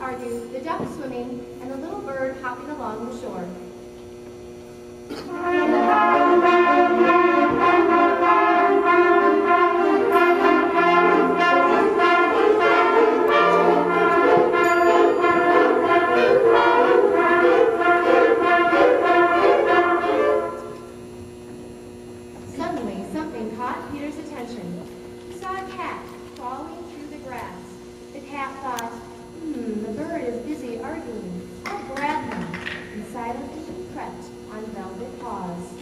argued, the duck swimming, and the little bird hopping along the shore. Suddenly, something caught Peter's attention. He saw a cat crawling through the grass. The cat thought, the bird is busy arguing. I'll grab him. And silently he crept on velvet paws.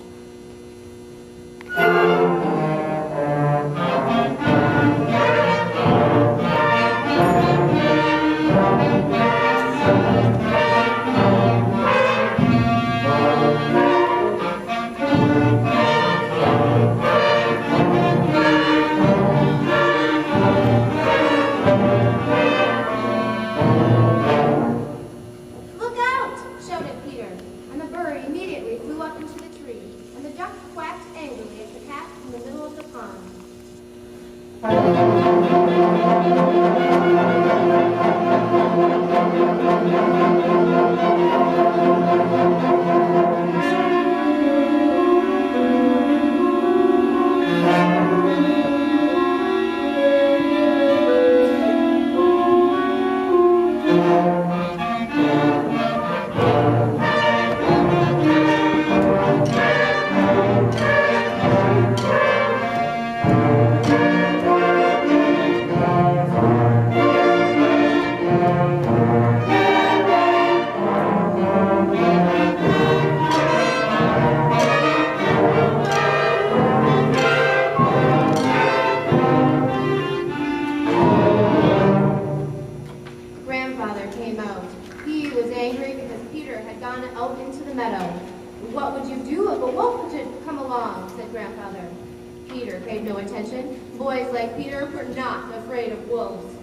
Peter paid no attention. Boys like Peter were not afraid of wolves.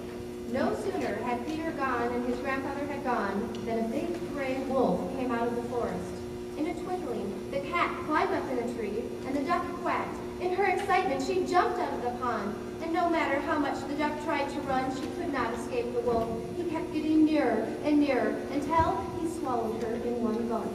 No sooner had Peter gone and his grandfather had gone than a big gray wolf came out of the forest. In a twinkling, the cat climbed up in a tree and the duck quacked. In her excitement, she jumped out of the pond, and no matter how much the duck tried to run, she could not escape the wolf. He kept getting nearer and nearer until he swallowed her in one gulp.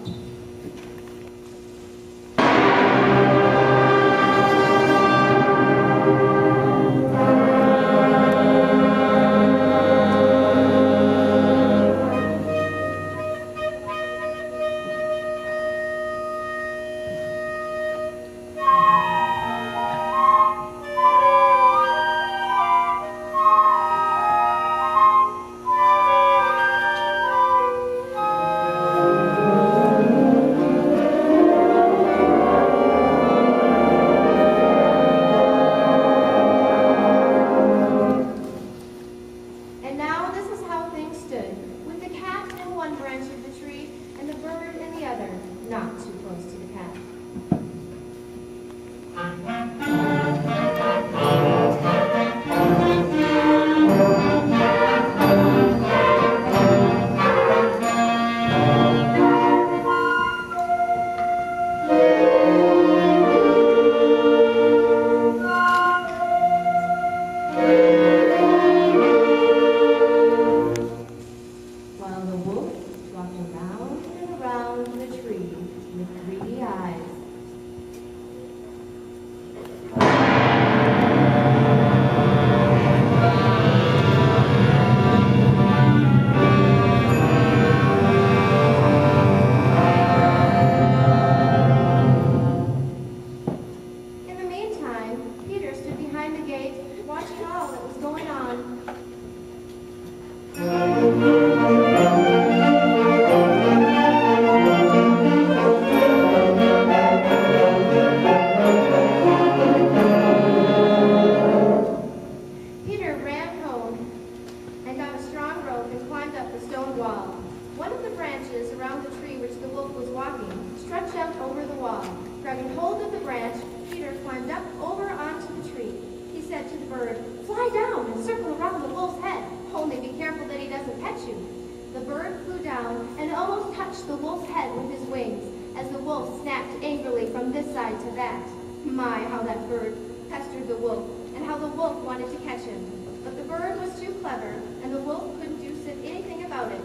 My, how that bird pestered the wolf, and how the wolf wanted to catch him. But the bird was too clever, and the wolf couldn't do anything about it.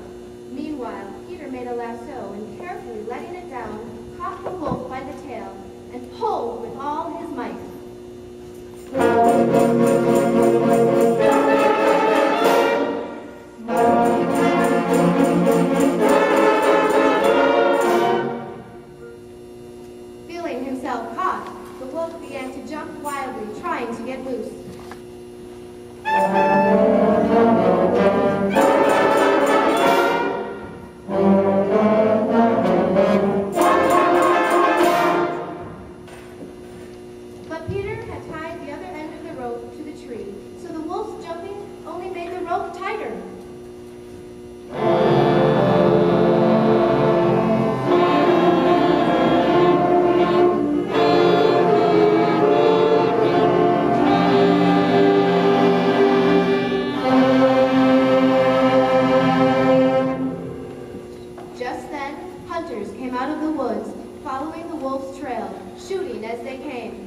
came out of the woods, following the wolf's trail, shooting as they came.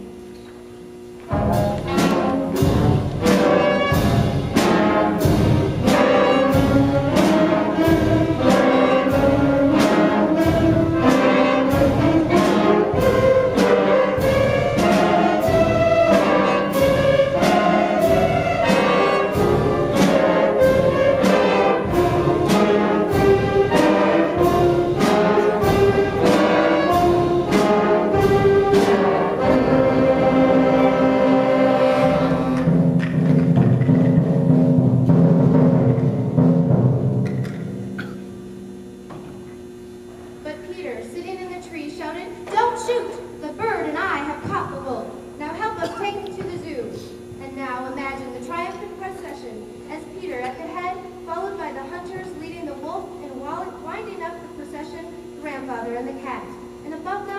Winding up the procession, the grandfather and the cat, and above them